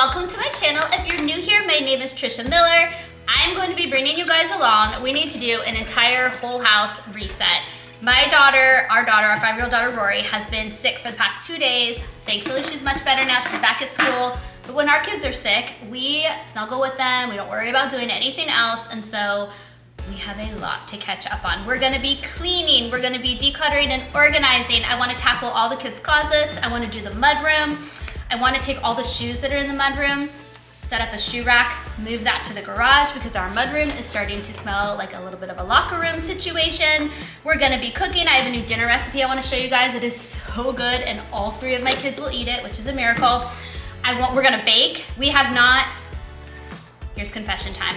welcome to my channel. If you're new here, my name is Trisha Miller. I'm going to be bringing you guys along. We need to do an entire whole house reset. My daughter, our 5-year-old daughter Rory, has been sick for the past 2 days. Thankfully, she's much better now. She's back at school. But when our kids are sick, we snuggle with them. We don't worry about doing anything else. And so we have a lot to catch up on. We're gonna be cleaning. We're gonna be decluttering and organizing. I wanna tackle all the kids' closets. I wanna do the mudroom. I wanna take all the shoes that are in the mudroom, set up a shoe rack, move that to the garage because our mudroom is starting to smell like a little bit of a locker room situation. We're gonna be cooking. I have a new dinner recipe I wanna show you guys. It is so good and all 3 of my kids will eat it, which is a miracle. We're gonna bake. We have not, here's confession time.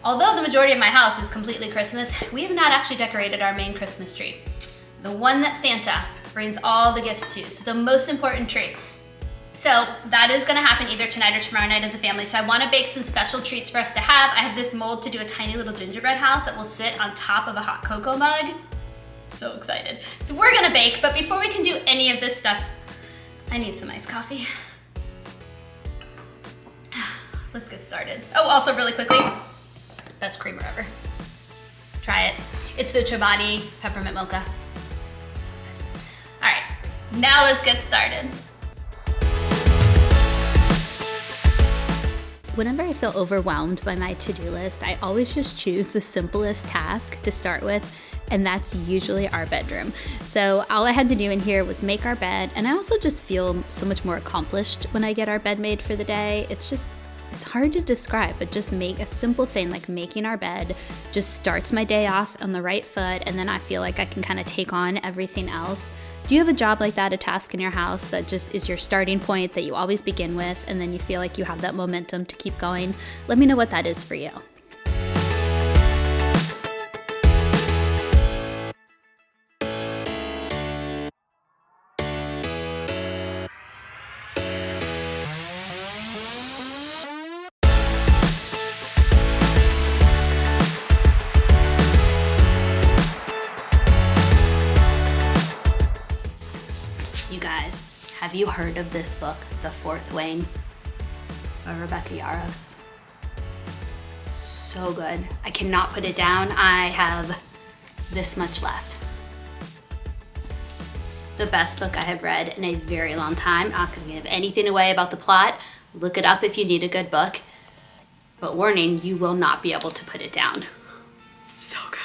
Although the majority of my house is completely Christmas, we have not actually decorated our main Christmas tree. The one that Santa brings all the gifts to, so the most important tree. So that is gonna happen either tonight or tomorrow night as a family. So I wanna bake some special treats for us to have. I have this mold to do a tiny little gingerbread house that will sit on top of a hot cocoa mug. So excited. So we're gonna bake, but before we can do any of this stuff, I need some iced coffee. Let's get started. Oh, also really quickly, best creamer ever. Try it. It's the Chobani Peppermint Mocha. So good. All right, now let's get started. Whenever I feel overwhelmed by my to-do list, I always just choose the simplest task to start with, and that's usually our bedroom. So all I had to do in here was make our bed, and I also just feel so much more accomplished when I get our bed made for the day. It's hard to describe, but just make a simple thing like making our bed just starts my day off on the right foot, and then I feel like I can kind of take on everything else. Do you have a job like that, a task in your house that just is your starting point that you always begin with, and then you feel like you have that momentum to keep going? Let me know what that is for you. You guys, have you heard of this book, The Fourth Wing by Rebecca Yarros? So good. I cannot put it down. I have this much left. The best book I have read in a very long time. I'm not gonna give anything away about the plot. Look it up if you need a good book. But warning, you will not be able to put it down. So good.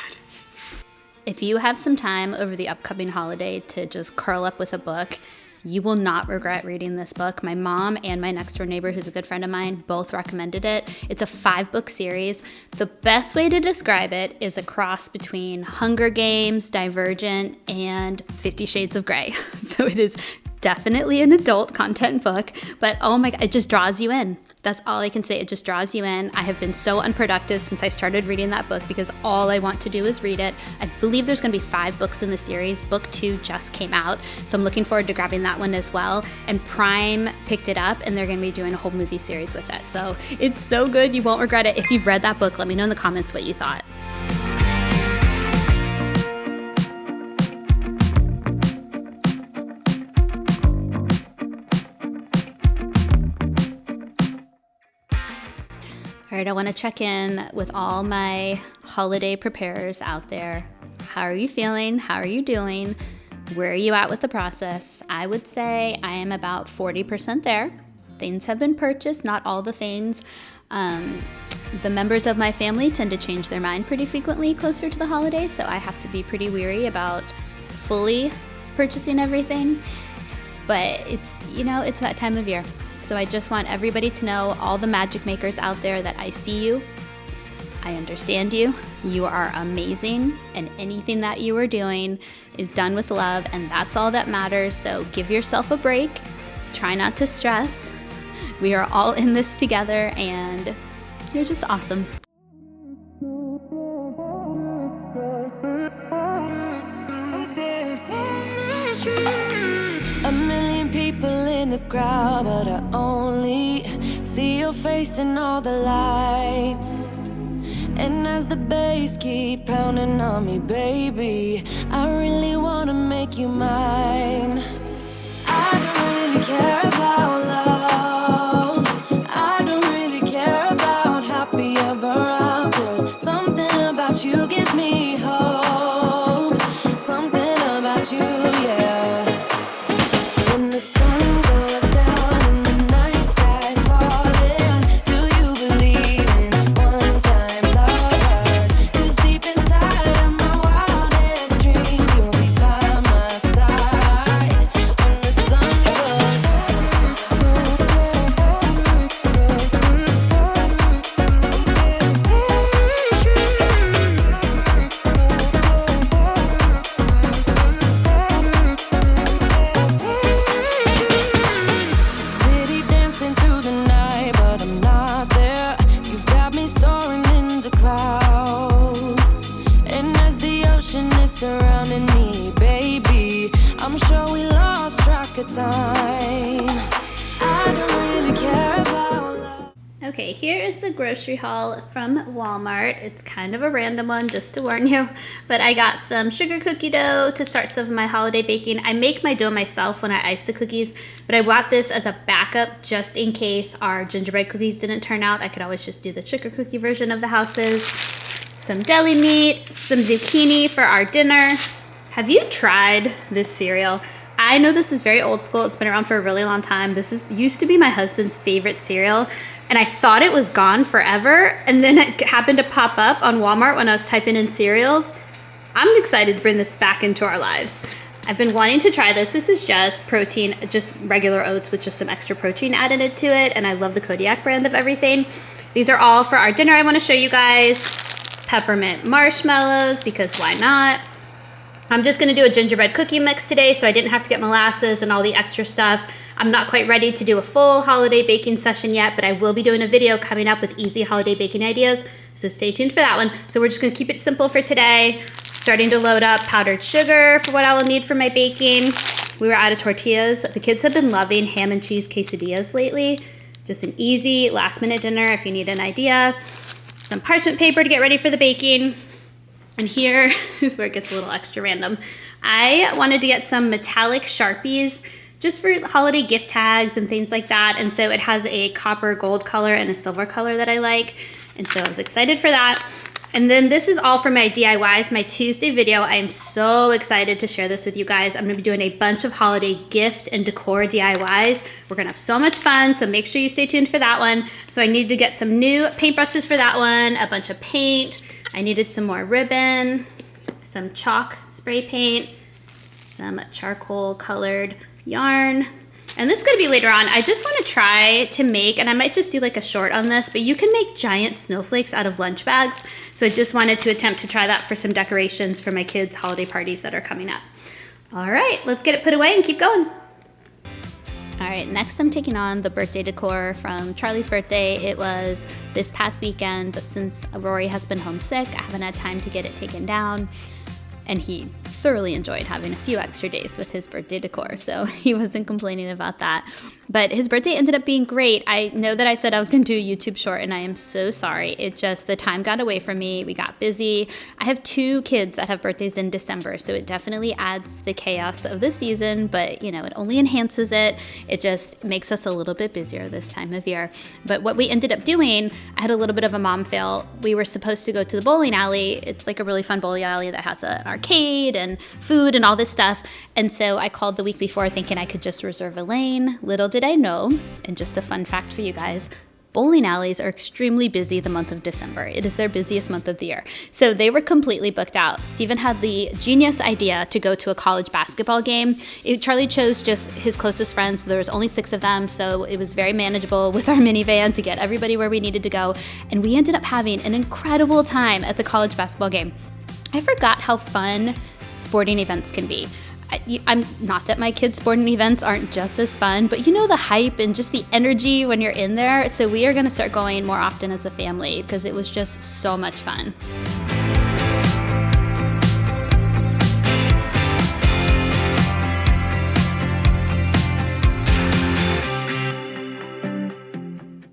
If you have some time over the upcoming holiday to just curl up with a book, you will not regret reading this book. My mom and my next door neighbor, who's a good friend of mine, both recommended it. It's a 5-book series. The best way to describe it is a cross between Hunger Games, Divergent, and 50 Shades of Grey. So it is definitely an adult content book, but oh my God, it just draws you in. That's all I can say. It just draws you in. I have been so unproductive since I started reading that book because all I want to do is read it. I believe there's gonna be 5 books in the series. Book 2 just came out, so I'm looking forward to grabbing that one as well. And Prime picked it up and they're gonna be doing a whole movie series with it. So it's so good, you won't regret it. If you've read that book, let me know in the comments what you thought. All right, I want to check in with all my holiday preparers out there. How are you feeling? How are you doing? Where are you at with the process? I would say I am about 40% there. Things have been purchased, not all the things. The members of my family tend to change their mind pretty frequently closer to the holidays, so I have to be pretty weary about fully purchasing everything. But it's that time of year. So I just want everybody to know, all the magic makers out there, that I see you, I understand you, you are amazing, and anything that you are doing is done with love, and that's all that matters. So give yourself a break, try not to stress. We are all in this together, and you're just awesome. A million people in the crowd, but I only see your face in all the lights. And as the bass keep pounding on me, baby, I really wanna make you mine. I don't really care about love. Okay, here is the grocery haul from Walmart. It's kind of a random one, just to warn you. But I got some sugar cookie dough to start some of my holiday baking. I make my dough myself when I ice the cookies, but I bought this as a backup just in case our gingerbread cookies didn't turn out. I could always just do the sugar cookie version of the houses. Some deli meat, some zucchini for our dinner. Have you tried this cereal? I know this is very old school. It's been around for a really long time. Used to be my husband's favorite cereal, and I thought it was gone forever, and then it happened to pop up on Walmart when I was typing in cereals. I'm excited to bring this back into our lives. I've been wanting to try this. This is just protein, just regular oats with just some extra protein added to it, and I love the Kodiak brand of everything. These are all for our dinner I want to show you guys. Peppermint marshmallows, because why not? I'm just gonna do a gingerbread cookie mix today, so I didn't have to get molasses and all the extra stuff. I'm not quite ready to do a full holiday baking session yet, but I will be doing a video coming up with easy holiday baking ideas, so stay tuned for that one. So we're just gonna keep it simple for today. Starting to load up powdered sugar for what I will need for my baking. We were out of tortillas. The kids have been loving ham and cheese quesadillas lately. Just an easy last minute dinner if you need an idea. Some parchment paper to get ready for the baking. And here is where it gets a little extra random. I wanted to get some metallic Sharpies just for holiday gift tags and things like that. And so it has a copper gold color and a silver color that I like. And so I was excited for that. And then this is all for my DIYs, my Tuesday video. I am so excited to share this with you guys. I'm gonna be doing a bunch of holiday gift and decor DIYs. We're gonna have so much fun, so make sure you stay tuned for that one. So I needed to get some new paintbrushes for that one, a bunch of paint. I needed some more ribbon, some chalk spray paint, some charcoal colored yarn. And this is gonna be later on. I just wanna try to make, and I might just do like a short on this, but you can make giant snowflakes out of lunch bags. So I just wanted to attempt to try that for some decorations for my kids' holiday parties that are coming up. All right, let's get it put away and keep going. All right, next I'm taking on the birthday decor from Charlie's birthday. It was this past weekend, but since Rory has been homesick, I haven't had time to get it taken down. And he thoroughly enjoyed having a few extra days with his birthday decor, so he wasn't complaining about that. But his birthday ended up being great. I know that I said I was going to do a YouTube short, and I am so sorry. The time got away from me. We got busy. I have 2 kids that have birthdays in December, so it definitely adds the chaos of the season, but it only enhances it. It just makes us a little bit busier this time of year. But what we ended up doing, I had a little bit of a mom fail. We were supposed to go to the bowling alley. It's like a really fun bowling alley that has an arcade and food and all this stuff. And so I called the week before thinking I could just reserve a lane. Little did I know, and just a fun fact for you guys, bowling alleys are extremely busy the month of December. It is their busiest month of the year. So they were completely booked out. Steven had the genius idea to go to a college basketball game. Charlie chose just his closest friends. So there was only 6 of them, so it was very manageable with our minivan to get everybody where we needed to go. And we ended up having an incredible time at the college basketball game. I forgot how fun sporting events can be. I'm not that my kids' sporting events aren't just as fun, but the hype and just the energy when you're in there. So we are going to start going more often as a family because it was just so much fun.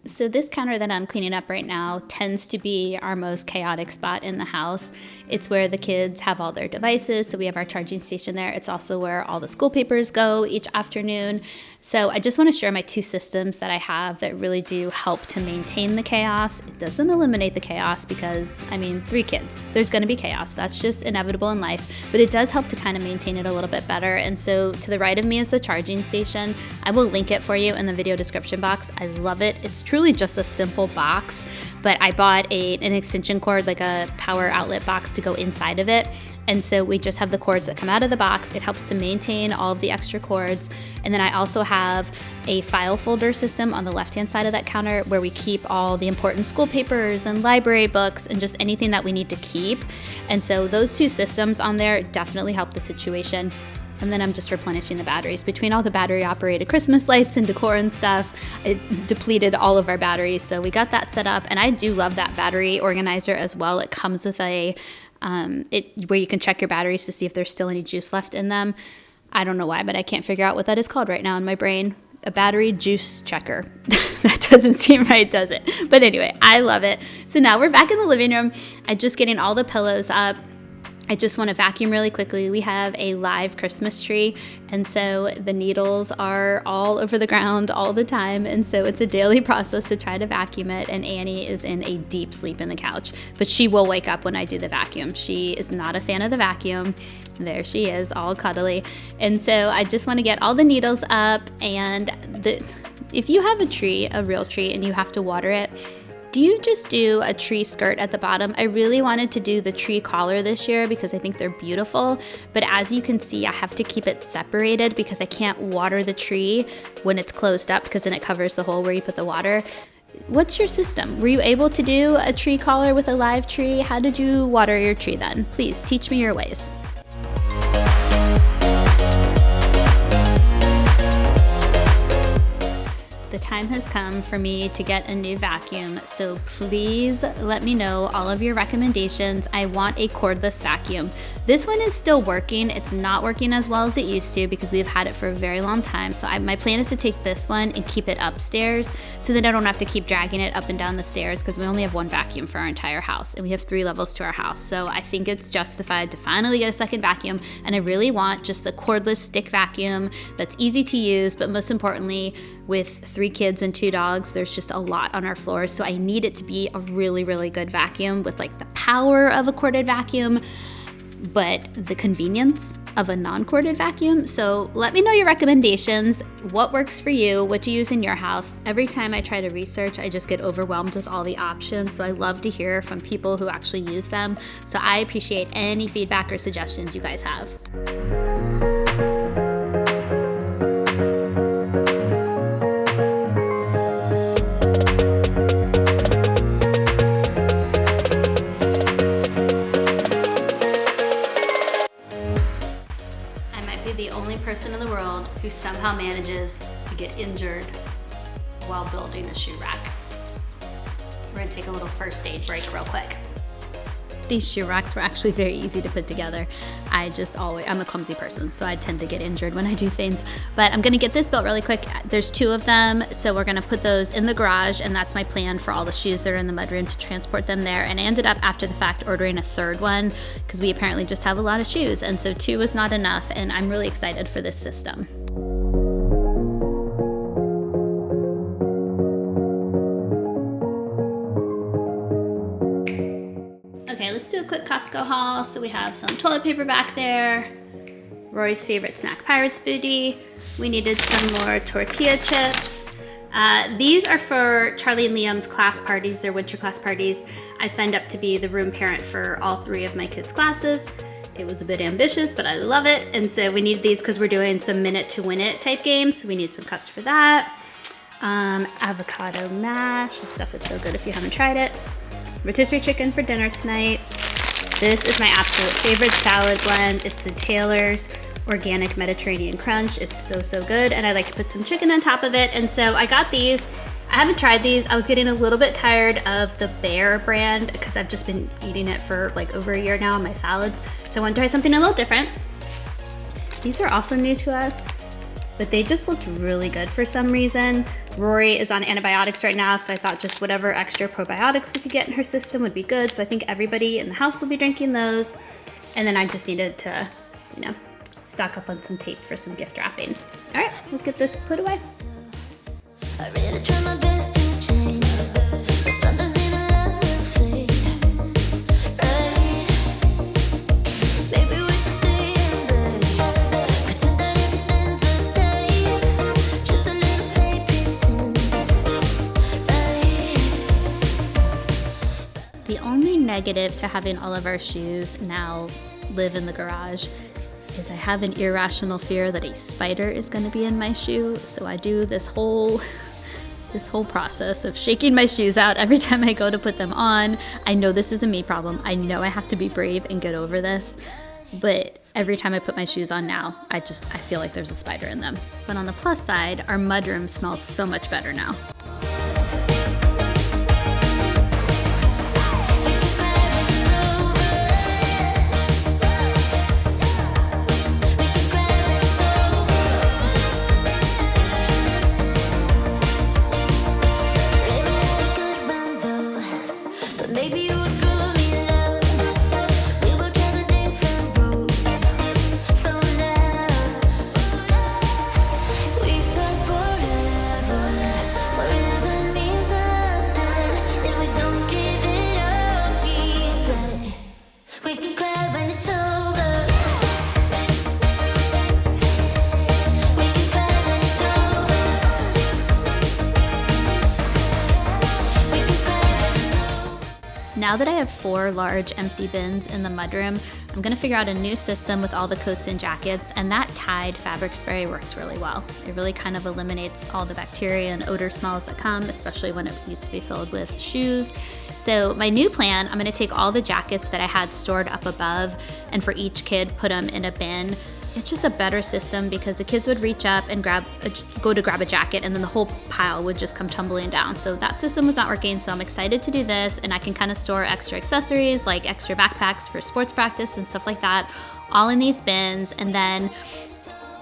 So this counter that I'm cleaning up right now tends to be our most chaotic spot in the house. It's where the kids have all their devices, so we have our charging station there. It's also where all the school papers go each afternoon. So I just want to share my 2 systems that I have that really do help to maintain the chaos. It doesn't eliminate the chaos because, 3 kids. There's going to be chaos. That's just inevitable in life, but it does help to kind of maintain it a little bit better. And so to the right of me is the charging station. I will link it for you in the video description box. I love it. It's truly just a simple box, but I bought an extension cord, like a power outlet box to go inside of it. And so we just have the cords that come out of the box. It helps to maintain all of the extra cords. And then I also have a file folder system on the left-hand side of that counter where we keep all the important school papers and library books and just anything that we need to keep. And so those 2 systems on there definitely help the situation. And then I'm just replenishing the batteries. Between all the battery-operated Christmas lights and decor and stuff, it depleted all of our batteries. So we got that set up. And I do love that battery organizer as well. It comes with where you can check your batteries to see if there's still any juice left in them. I don't know why, but I can't figure out what that is called right now in my brain. a battery juice checker. That doesn't seem right, does it? But anyway, I love it. So now we're back in the living room. I'm just getting all the pillows up. I just want to vacuum really quickly. We have a live Christmas tree, and so the needles are all over the ground all the time, and so it's a daily process to try to vacuum it, and Annie is in a deep sleep in the couch, but she will wake up when I do the vacuum. She is not a fan of the vacuum. There she is, all cuddly. And so I just want to get all the needles up, and if you have a tree, a real tree, and you have to water it, do you just do a tree skirt at the bottom? I really wanted to do the tree collar this year because I think they're beautiful, but as you can see, I have to keep it separated because I can't water the tree when it's closed up because then it covers the hole where you put the water. What's your system? Were you able to do a tree collar with a live tree? How did you water your tree then? Please teach me your ways. The time has come for me to get a new vacuum, so please let me know all of your recommendations. I want a cordless vacuum. This one is still working. It's not working as well as it used to because we've had it for a very long time. So my plan is to take this one and keep it upstairs so that I don't have to keep dragging it up and down the stairs because we only have one vacuum for our entire house and we have 3 levels to our house. So I think it's justified to finally get a second vacuum, and I really want just the cordless stick vacuum that's easy to use, but most importantly, with 3 kids and 2 dogs, there's just a lot on our floors. So I need it to be a really, really good vacuum with like the power of a corded vacuum, but the convenience of a non-corded vacuum. So let me know your recommendations. What works for you? What do you use in your house? Every time I try to research, I just get overwhelmed with all the options. So I love to hear from people who actually use them. So I appreciate any feedback or suggestions you guys have. Person in the world who somehow manages to get injured while building a shoe rack. We're gonna take a little first aid break real quick. These shoe racks were actually very easy to put together. I'm a clumsy person, so I tend to get injured when I do things. But I'm gonna get this built really quick. There's 2 of them, so we're gonna put those in the garage, and that's my plan for all the shoes that are in the mudroom to transport them there. And I ended up, after the fact, ordering a 3rd one because we apparently just have a lot of shoes, and so 2 is not enough, and I'm really excited for this system. Okay, let's do a quick Costco haul. So we have some toilet paper back there, Rory's favorite snack, Pirate's Booty. We needed some more tortilla chips. These are for Charlie and Liam's class parties, their winter class parties. I signed up to be the room parent for all 3 of my kids' classes. It was a bit ambitious, but I love it. And so we need these because we're doing some minute to win it type games. So we need some cups for that. Avocado mash. This stuff is so good if you haven't tried it. Rotisserie chicken for dinner tonight. This is my absolute favorite salad blend. It's the Taylor's Organic Mediterranean Crunch. It's so, so good. And I like to put some chicken on top of it. And so I got these. I haven't tried these. I was getting a little bit tired of the Bear brand because I've just been eating it for like over a year now on my salads. So I want to try something a little different. These are also new to us, but they just looked really good for some reason. Rory is on antibiotics right now, so I thought just whatever extra probiotics we could get in her system would be good. So I think everybody in the house will be drinking those. And then I just needed to, stock up on some tape for some gift wrapping. All right, let's get this put away. I really try my best to change, but sometimes even love will fade. Right? Maybe we should stay in bed, pretend that everything's the same, just a little play pretend. Right? The only negative to having all of our shoes now live in the garage is I have an irrational fear that a spider is going to be in my shoe. So I do this whole process of shaking my shoes out every time I go to put them on. I know this is a me problem. I know I have to be brave and get over this. But every time I put my shoes on now, I feel like there's a spider in them. But on the plus side, our mudroom smells so much better now. Now that I have 4 large empty bins in the mudroom, I'm gonna figure out a new system with all the coats and jackets, and that Tide fabric spray works really well. It really kind of eliminates all the bacteria and odor smells that come, especially when it used to be filled with shoes. So my new plan, I'm gonna take all the jackets that I had stored up above, and for each kid, put them in a bin. It's just a better system because the kids would reach up and go to grab a jacket, and then the whole pile would just come tumbling down. So that system was not working, so I'm excited to do this, and I can kind of store extra accessories like extra backpacks for sports practice and stuff like that, all in these bins. And then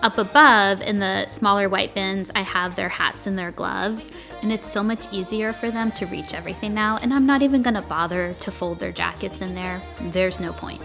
up above in the smaller white bins, I have their hats and their gloves, and it's so much easier for them to reach everything now, and I'm not even gonna bother to fold their jackets in there. There's no point.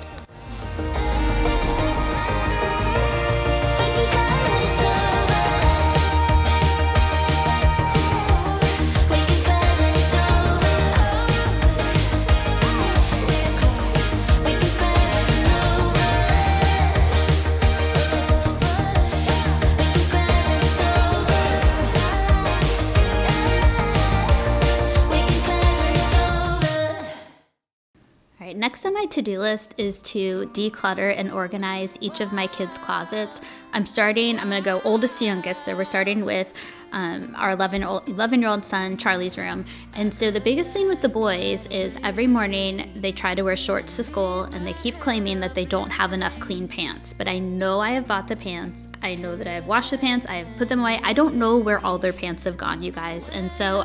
Next on my to-do list is to declutter and organize each of my kids' closets. I'm gonna go oldest to youngest, so we're starting with our 11-year-old son, Charlie's room. And so the biggest thing with the boys is every morning they try to wear shorts to school, and they keep claiming that they don't have enough clean pants. But I know I have bought the pants. I know that I have washed the pants. I have put them away. I don't know where all their pants have gone, you guys. And so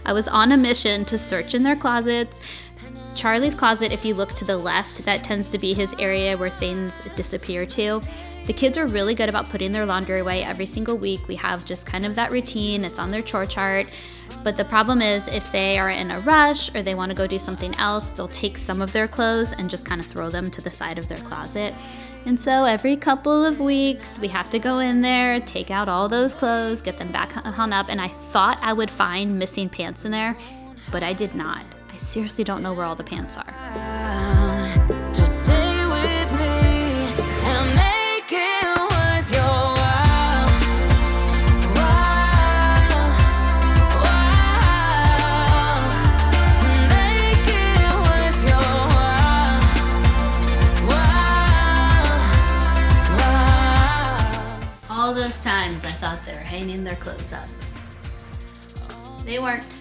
I was on a mission to search in their closets. Charlie's closet, if you look to the left, that tends to be his area where things disappear to. The kids are really good about putting their laundry away every single week. We have just kind of that routine. It's on their chore chart. But the problem is if they are in a rush or they want to go do something else, they'll take some of their clothes and just kind of throw them to the side of their closet. And so every couple of weeks, we have to go in there, take out all those clothes, get them back hung up. And I thought I would find missing pants in there, but I did not. I seriously don't know where all the pants are. Just stay with me and make it worth your while. Make it worth your while. All those times I thought they were hanging their clothes up. They weren't.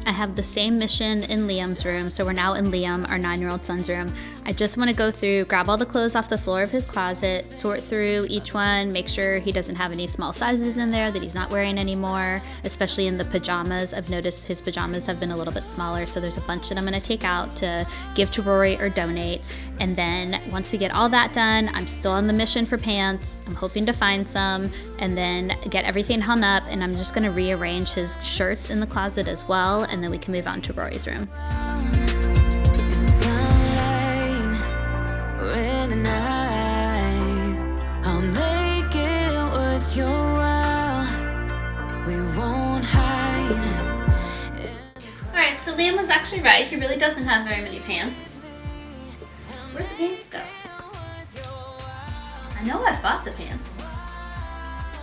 I have the same mission in Liam's room, so we're now in Liam, our 9-year-old son's room. I just want to go through, grab all the clothes off the floor of his closet, sort through each one, make sure he doesn't have any small sizes in there that he's not wearing anymore, especially in the pajamas. I've noticed his pajamas have been a little bit smaller, so there's a bunch that I'm going to take out to give to Rory or donate. And then once we get all that done, I'm still on the mission for pants. I'm hoping to find some and then get everything hung up, and I'm just going to rearrange his shirts in the closet as well, and then we can move on to Rory's room. In the night, I'll make it worth your while. We won't hide. Alright, so Liam was actually right. He really doesn't have very many pants. Where'd the pants go? I know I've bought the pants.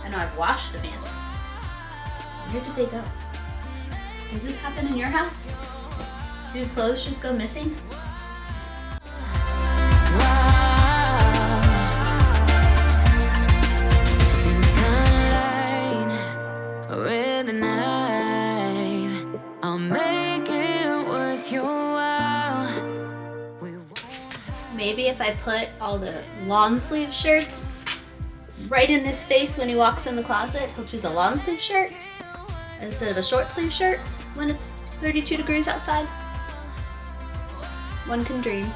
I know I've washed the pants. Where did they go? Does this happen in your house? Do clothes just go missing? Maybe if I put all the long sleeve shirts right in his face when he walks in the closet, he'll choose a long sleeve shirt instead of a short sleeve shirt when it's 32 degrees outside. One can dream.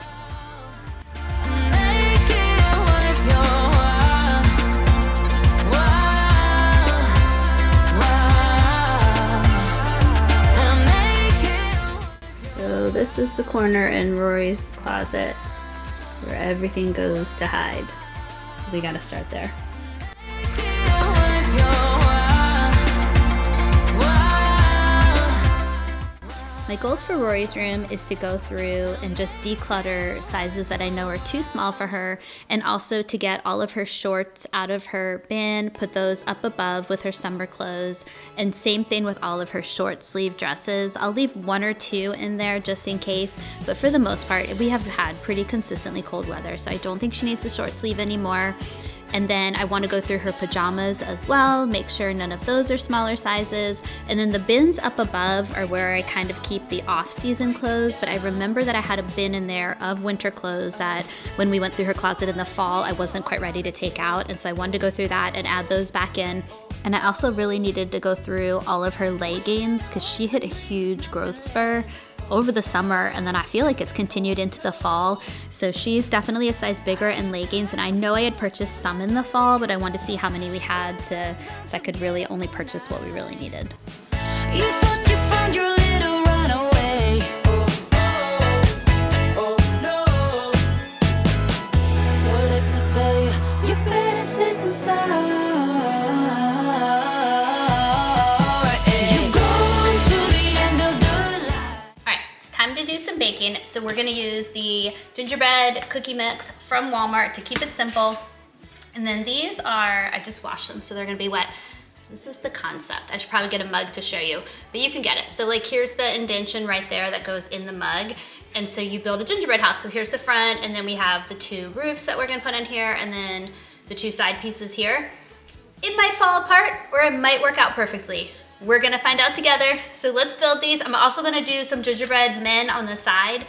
So this is the corner in Rory's closet where everything goes to hide. So we gotta start there. My goals for Rory's room is to go through and just declutter sizes that I know are too small for her, and also to get all of her shorts out of her bin, put those up above with her summer clothes, and same thing with all of her short sleeve dresses. I'll leave 1 or 2 in there just in case, but for the most part, we have had pretty consistently cold weather, so I don't think she needs a short sleeve anymore. And then I want to go through her pajamas as well, make sure none of those are smaller sizes. And then the bins up above are where I kind of keep the off-season clothes, but I remember that I had a bin in there of winter clothes that when we went through her closet in the fall, I wasn't quite ready to take out. And so I wanted to go through that and add those back in. And I also really needed to go through all of her leggings because she hit a huge growth spur over the summer, and then I feel like it's continued into the fall. So she's definitely a size bigger in leggings, and I know I had purchased some in the fall, but I wanted to see how many we had so I could really only purchase what we really needed. You thought you found your little runaway. Oh, no. So let me tell you, you better sit inside. You've gone to the end of the line. Alright, it's time to do some baking. So we're gonna use the gingerbread cookie mix from Walmart to keep it simple. And then these are, I just washed them, so they're gonna be wet. This is the concept. I should probably get a mug to show you, but you can get it. So like here's the indentation right there that goes in the mug. And so you build a gingerbread house. So here's the front, and then we have the 2 roofs that we're gonna put in here, and then the 2 side pieces here. It might fall apart, or it might work out perfectly. We're gonna find out together. So let's build these. I'm also gonna do some gingerbread men on the side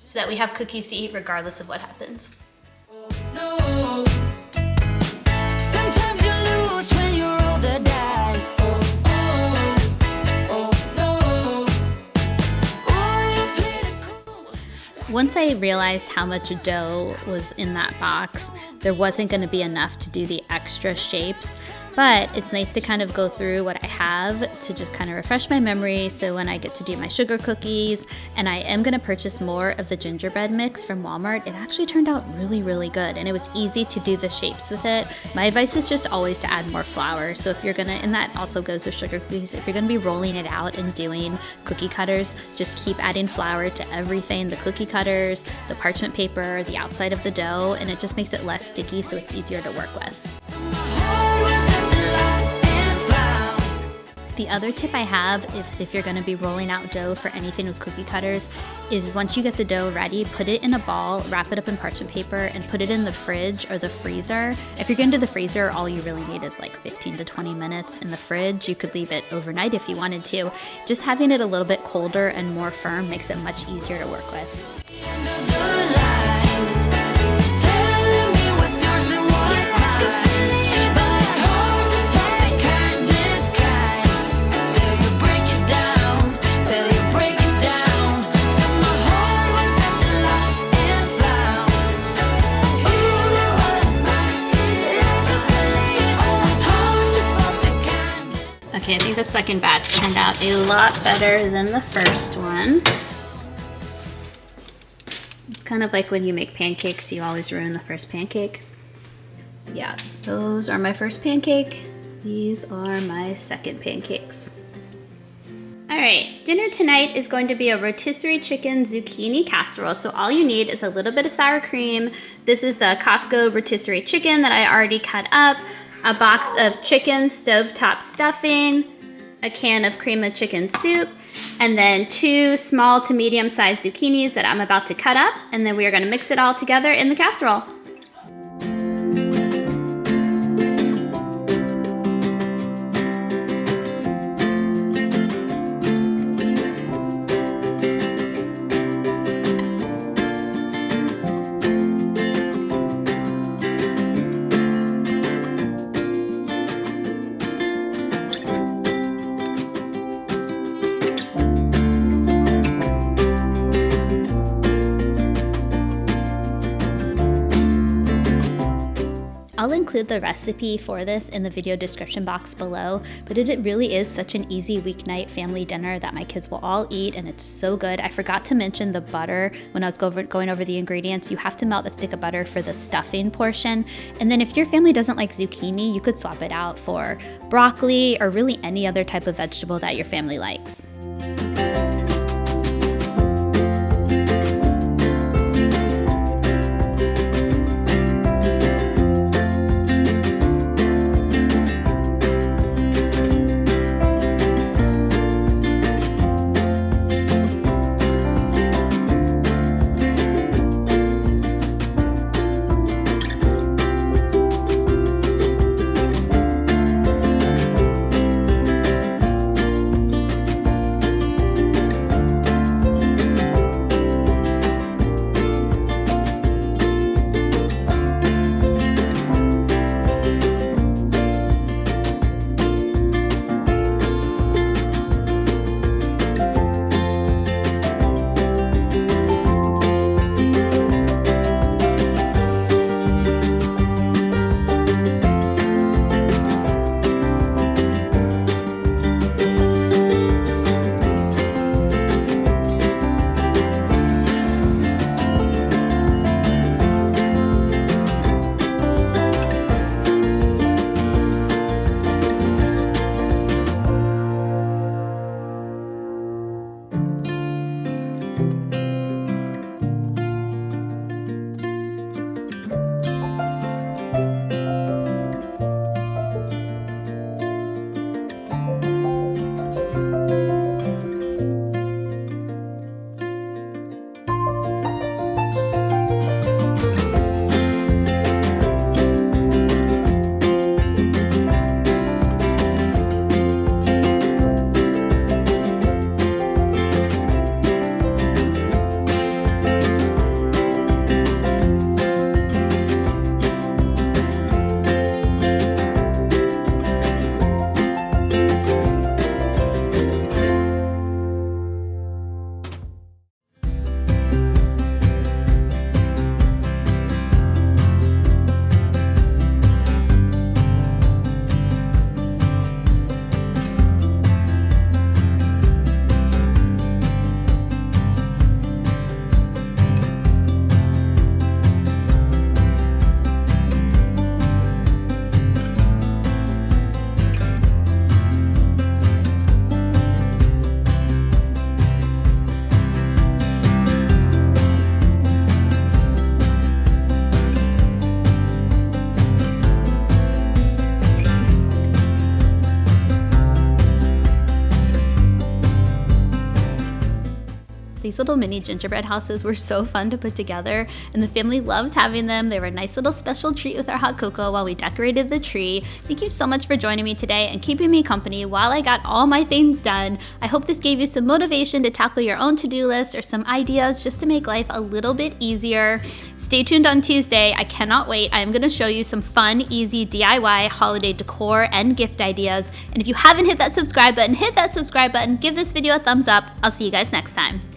so that we have cookies to eat regardless of what happens. No. Sometimes you lose when you roll the dice. No. Oh, you play the cool one. Once I realized how much dough was in that box, there wasn't going to be enough to do the extra shapes. But it's nice to kind of go through what I have to just kind of refresh my memory, so when I get to do my sugar cookies, and I am going to purchase more of the gingerbread mix from Walmart, it actually turned out really, really good, and it was easy to do the shapes with it. My advice is just always to add more flour. So if you're gonna, and that also goes with sugar cookies, if you're gonna be rolling it out and doing cookie cutters, just keep adding flour to everything, the cookie cutters, the parchment paper, the outside of the dough, and it just makes it less sticky, so it's easier to work with. The other tip I have is if you're going to be rolling out dough for anything with cookie cutters is once you get the dough ready, put it in a ball, wrap it up in parchment paper, and put it in the fridge or the freezer. If you're going to the freezer, all you really need is like 15 to 20 minutes. In the fridge, you could leave it overnight if you wanted to. Just having it a little bit colder and more firm makes it much easier to work with. Okay, I think the second batch turned out a lot better than the first one. It's kind of like when you make pancakes, you always ruin the first pancake. Yeah, those are my first pancake. These are my second pancakes. All right, dinner tonight is going to be a rotisserie chicken zucchini casserole. So all you need is a little bit of sour cream. This is the Costco rotisserie chicken that I already cut up. A box of chicken stovetop stuffing, a can of cream of chicken soup, and then 2 small to medium-sized zucchinis that I'm about to cut up, and then we are going to mix it all together in the casserole. I'll include the recipe for this in the video description box below, but it really is such an easy weeknight family dinner that my kids will all eat, and it's so good. I forgot to mention the butter when I was going over the ingredients. You have to melt a stick of butter for the stuffing portion, and then if your family doesn't like zucchini, you could swap it out for broccoli or really any other type of vegetable that your family likes. These little mini gingerbread houses were so fun to put together, and the family loved having them. They were a nice little special treat with our hot cocoa while we decorated the tree. Thank you so much for joining me today and keeping me company while I got all my things done. I hope this gave you some motivation to tackle your own to-do list or some ideas just to make life a little bit easier. Stay tuned on Tuesday. I cannot wait. I'm going to show you some fun, easy DIY holiday decor and gift ideas. And if you haven't hit that subscribe button, hit that subscribe button. Give this video a thumbs up. I'll see you guys next time.